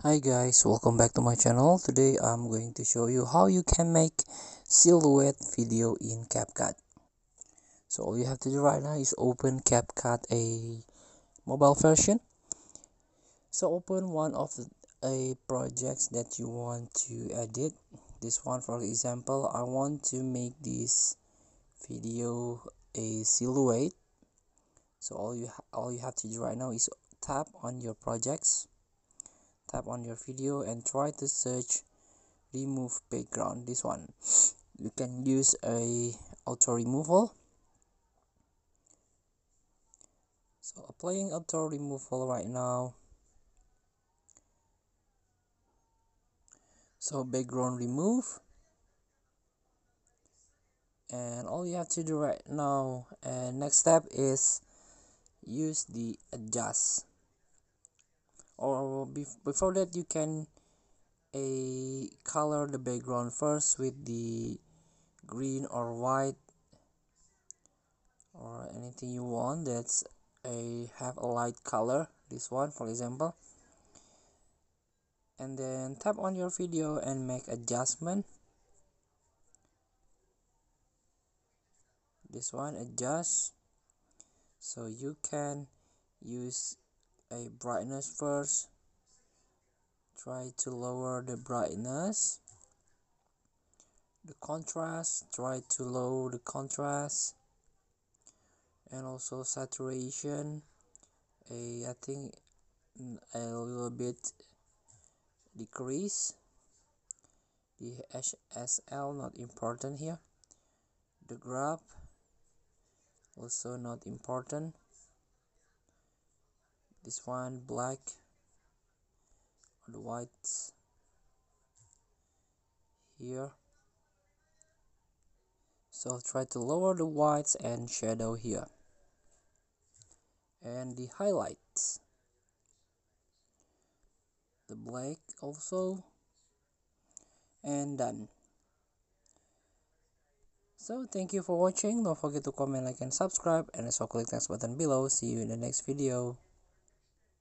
Hi guys, welcome back to my channel. Today I'm going to show you how you can make silhouette video in CapCut. So all you have to do right now is open CapCut, a mobile version. So open one of the projects that you want to edit. This one, for example, I want to make this video a silhouette. So all you have to do right now is tap on your projects, tap on your video, and try to search remove background. This one you can use a auto removal. So applying auto removal right now. So background remove, and all you have to do right now and next step is use the adjust, or before that you can color the background first with the green or white or anything you want that's have a light color, this one for example, and then tap on your video and make adjustment. This one adjust, so you can use a brightness first, try to lower the brightness, the contrast, try to lower the contrast, and also saturation, I think a little bit decrease. The HSL not important here, the graph also not important, this one black or the white here. So try to lower the whites and shadow here, and the highlights, the black also, and done. So thank you for watching. Don't forget to comment, like, and subscribe, and also click next button below. See you in the next video.